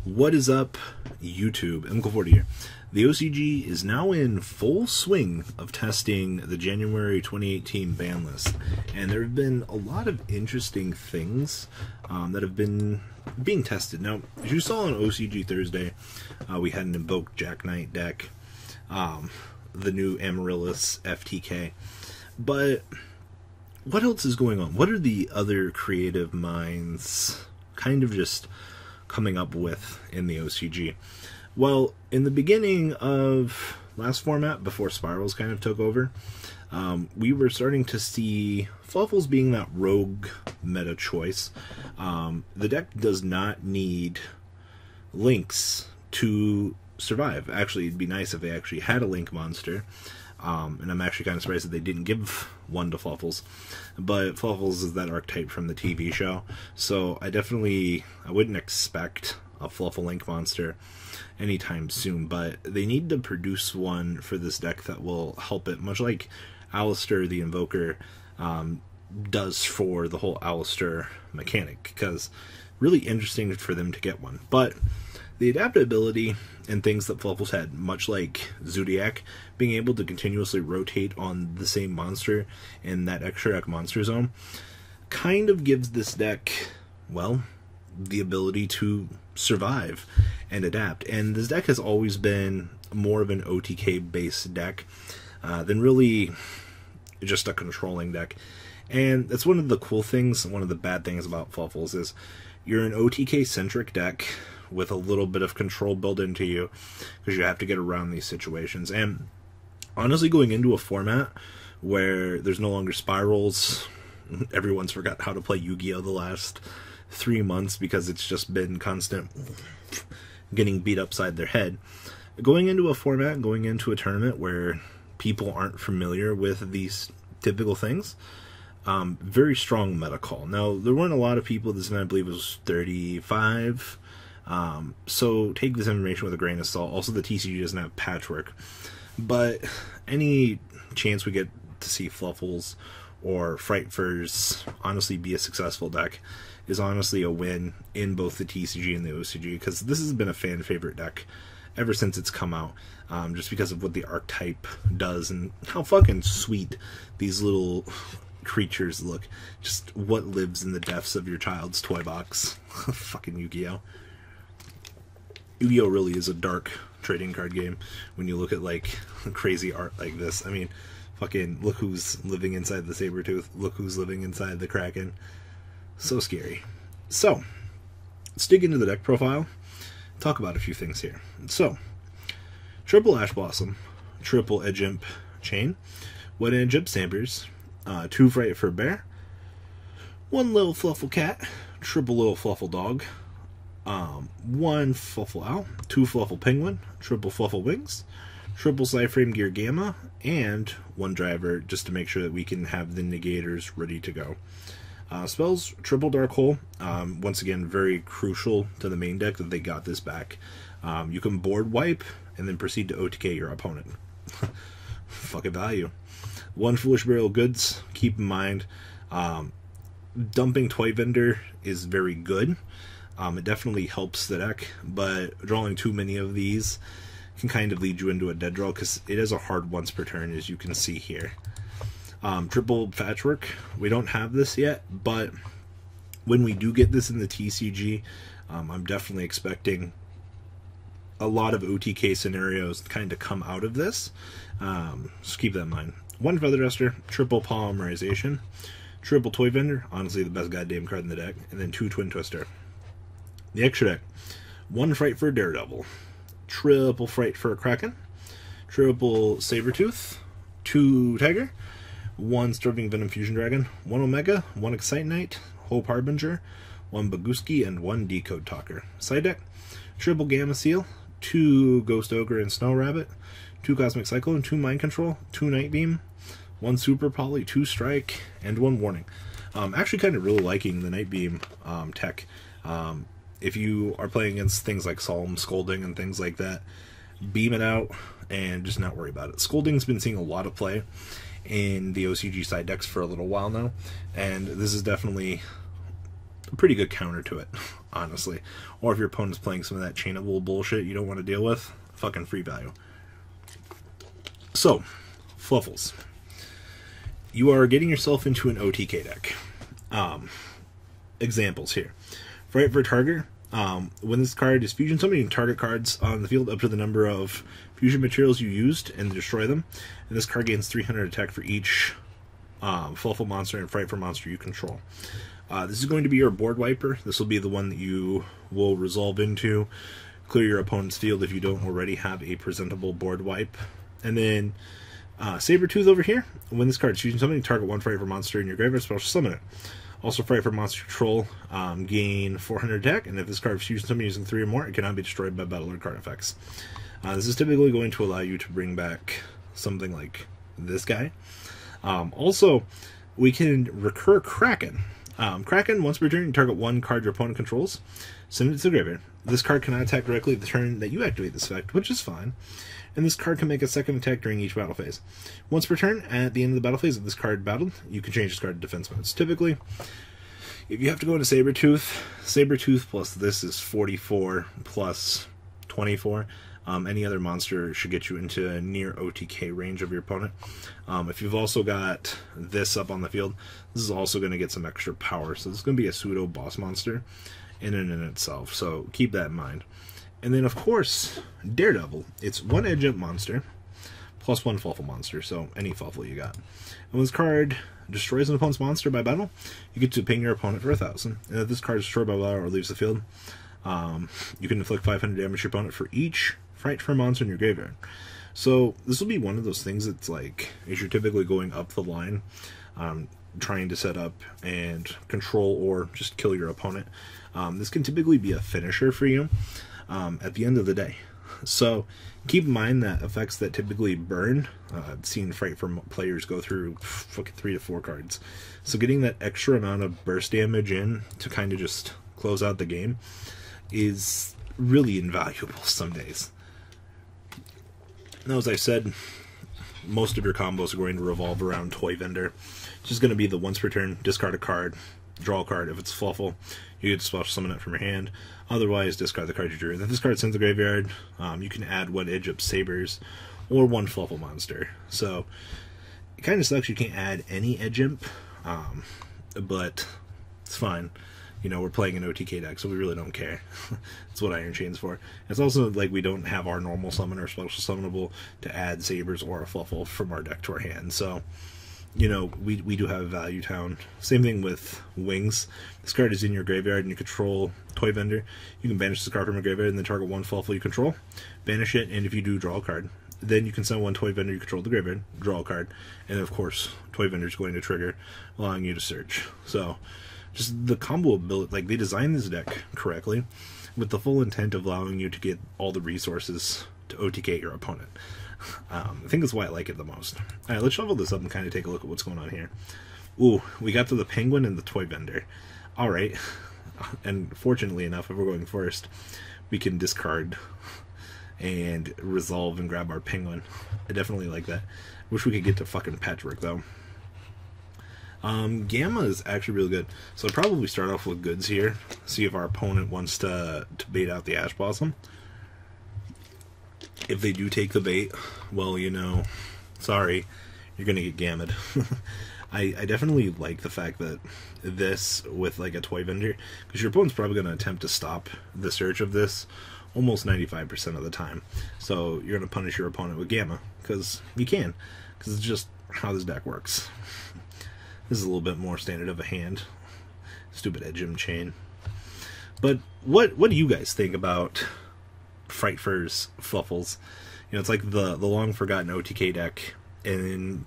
What is up, YouTube? MK40 here. The OCG is now in full swing of testing the January 2018 ban list, and there have been a lot of interesting things that have been being tested. Now, as you saw on OCG Thursday, we had an Invoke Jack Knight deck, the new Amaryllis FTK, but what else is going on? What are the other creative minds kind of just coming up with in the OCG? Well, in the beginning of last format, before Spyrals kind of took over, we were starting to see Fluffals being that rogue meta choice. The deck does not need links to survive. Actually, it'd be nice if they actually had a link monster. And I'm actually kind of surprised that they didn't give one to Fluffals. But Fluffals is that archetype from the TV show. So I wouldn't expect a Fluffal Link monster anytime soon. But they need to produce one for this deck that will help it. Much like Alistair the Invoker does for the whole Alistair mechanic. Because really interesting for them to get one. But the adaptability and things that Fluffals had, much like Zodiac, being able to continuously rotate on the same monster in that extra deck monster zone, kind of gives this deck, well, the ability to survive and adapt. And this deck has always been more of an OTK-based deck than really just a controlling deck. And that's one of the cool things, one of the bad things about Fluffals is you're an OTK-centric deck with a little bit of control built into you, because you have to get around these situations. And honestly, going into a format where there's no longer Spyrals, everyone's forgot how to play Yu-Gi-Oh! The last 3 months because it's just been constant getting beat upside their head. Going into a format, going into a tournament where people aren't familiar with these typical things, very strong meta call. Now, there weren't a lot of people, this event I believe was 35, so take this information with a grain of salt. Also, the TCG doesn't have patchwork, but any chance we get to see Fluffals or Frightfurs honestly be a successful deck is honestly a win in both the TCG and the OCG, because this has been a fan favorite deck ever since it's come out, just because of what the archetype does and how fucking sweet these little creatures look. Just what lives in the depths of your child's toy box. Fucking Yu-Gi-Oh! Yu-Gi-Oh! Really is a dark trading card game when you look at like crazy art like this. I mean, fucking look who's living inside the Sabertooth, look who's living inside the Kraken. So scary. So, let's dig into the deck profile, talk about a few things here. So, triple Ash Blossom, triple Edge Imp Chain, Wet Edge Imp Stampers, 2 Frightfur Bear, 1 Little Fluffal Cat, triple Little Fluffal Dog, 1 Fluffal Owl, 2 Fluffal Penguin, triple Fluffal Wings, triple Psyframe Gear Gamma, and 1 Driver, just to make sure that we can have the negators ready to go. Spells, triple Dark Hole, once again very crucial to the main deck that they got this back. You can board wipe and then proceed to OTK your opponent. Fucking value. 1 Foolish Burial Goods, keep in mind, dumping Toy Vendor is very good. It definitely helps the deck, but drawing too many of these can kind of lead you into a dead draw, because it is a hard once per turn, as you can see here. Triple Patchwork, we don't have this yet, but when we do get this in the TCG, I'm definitely expecting a lot of OTK scenarios to kind of come out of this. So keep that in mind. 1 Feather Duster, triple Polymerization, triple Toy Vendor, honestly the best goddamn card in the deck, and then 2 Twin Twister. The extra deck, 1 Frightfur Daredevil, triple Frightfur Kraken, triple Sabertooth, 2 Tiger, 1 Starving Venom Fusion Dragon, 1 Omega, 1 Excite Knight, Hope Harbinger, 1 Baguski, and 1 Decode Talker. Side deck, triple Gamma Seal, 2 Ghost Ogre and Snow Rabbit, 2 Cosmic Cyclone, 2 Mind Control, 2 Night Beam, 1 Super Poly, 2 Strike, and 1 Warning. Actually kind of really liking the Night Beam tech. If you are playing against things like Solemn Scolding and things like that, beam it out and just not worry about it. Scolding's been seeing a lot of play in the OCG side decks for a little while now, and this is definitely a pretty good counter to it, honestly. Or if your opponent's playing some of that chainable bullshit you don't want to deal with, fucking free value. So, Fluffals. You are getting yourself into an OTK deck. Examples here. Fright for target. When this card is fusion summoned, you can target cards on the field up to the number of fusion materials you used and destroy them. And this card gains 300 attack for each Fluffal monster and Fright for monster you control. This is going to be your board wiper. This will be the one that you will resolve into. Clear your opponent's field if you don't already have a presentable board wipe. And then Sabertooth over here. When this card is fusion summoned, target one Fright for monster in your graveyard, special summon it. Also, Fright for monster control, gain 400 attack, and if this card is fusion summoned using 3 or more, it cannot be destroyed by battle or card effects. This is typically going to allow you to bring back something like this guy. Also, we can recur Kraken. Kraken, once per turn, you target one card your opponent controls, send it to the graveyard. This card cannot attack directly the turn that you activate this effect, which is fine. And this card can make a second attack during each battle phase. Once per turn, at the end of the battle phase of this card battled, you can change this card to defense modes. Typically, if you have to go into Sabertooth plus this is 44 plus 24. Any other monster should get you into a near OTK range of your opponent. If you've also got this up on the field, this is also going to get some extra power. So this is going to be a pseudo boss monster in and in itself. So keep that in mind. And then, of course, Daredevil. It's one edge up monster plus one Fluffal monster, so any Fluffal you got. And when this card destroys an opponent's monster by battle, you get to ping your opponent for 1,000. And if this card is destroyed by battle or leaves the field, you can inflict 500 damage to your opponent for each Fright for monster in your graveyard. So this will be one of those things that's like, as you're typically going up the line, trying to set up and control or just kill your opponent. This can typically be a finisher for you at the end of the day. So keep in mind that effects that typically burn, I've seen Fright for players go through fucking 3 to 4 cards. So getting that extra amount of burst damage in to kind of just close out the game is really invaluable some days. Now, as I said, most of your combos are going to revolve around Toy Vendor. It's just going to be the once per turn, discard a card, draw a card. If it's Fluffal, you get to special summon it from your hand. Otherwise, discard the card you drew. And if this card sends the graveyard, you can add one Edge Up Sabers or one Fluffal monster. So it kind of sucks you can't add any Edge Imp, but it's fine. You know, we're playing an OTK deck, so we really don't care. That's what Iron Chain's for. It's also like we don't have our normal summon or special summonable to add Sabers or a Fluffal from our deck to our hand. So, you know, we do have a value town. Same thing with Wings. This card is in your graveyard and you control Toy Vendor. You can banish this card from your graveyard and then target one Fluffal you control, banish it, and if you do, draw a card. Then you can send one Toy Vendor you control to the graveyard, draw a card, and of course, Toy Vendor is going to trigger, allowing you to search. So, just the combo ability, like they designed this deck correctly with the full intent of allowing you to get all the resources to OTK your opponent. I think that's why I like it the most. Alright, let's shuffle this up and kind of take a look at what's going on here. Ooh, we got to the Penguin and the Toy Vendor. Alright, and fortunately enough, if we're going first, we can discard and resolve and grab our Penguin. I definitely like that. Wish we could get to fucking Patchwork though. Gamma is actually really good. So I'll probably start off with goods here. See if our opponent wants to bait out the Ash Blossom. If they do take the bait, well, you know, sorry, you're gonna get gammed. I definitely like the fact that this with like a Toy Vendor, because your opponent's probably gonna attempt to stop the search of this almost 95% of the time. So you're gonna punish your opponent with Gamma, because you can, because it's just how this deck works. This is a little bit more standard of a hand. Stupid Edge Imp Chain. But what do you guys think about Fright Fur's Fluffals? You know, it's like the long forgotten OTK deck in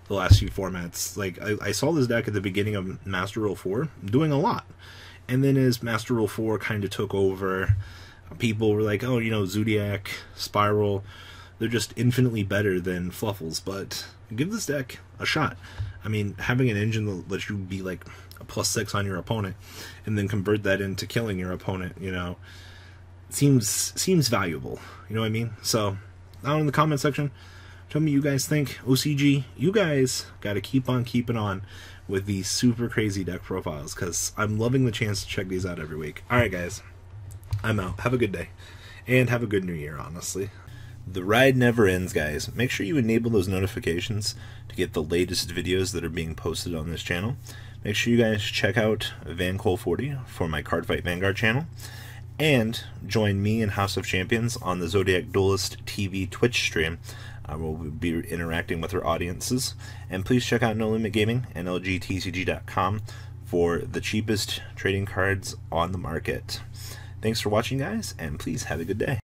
the last few formats. Like I saw this deck at the beginning of Master Rule 4 doing a lot. And then as Master Rule 4 kind of took over, people were like, oh, you know, Zodiac, Spiral, they're just infinitely better than Fluffals, but give this deck a shot. I mean, having an engine that lets you be like a +6 on your opponent and then convert that into killing your opponent, you know, seems valuable. You know what I mean? So, down in the comment section, Tell me you guys think. OCG, you guys got to keep on keeping on with these super crazy deck profiles, because I'm loving the chance to check these out every week. Alright guys, I'm out. Have a good day. And have a good new year, honestly. The ride never ends, guys. Make sure you enable those notifications to get the latest videos that are being posted on this channel. Make sure you guys check out VanCole40 for my Cardfight Vanguard channel. And join me and House of Champions on the Zodiac Duelist TV Twitch stream. We'll be interacting with our audiences. And please check out No Limit Gaming and LGTCG.com for the cheapest trading cards on the market. Thanks for watching, guys, and please have a good day.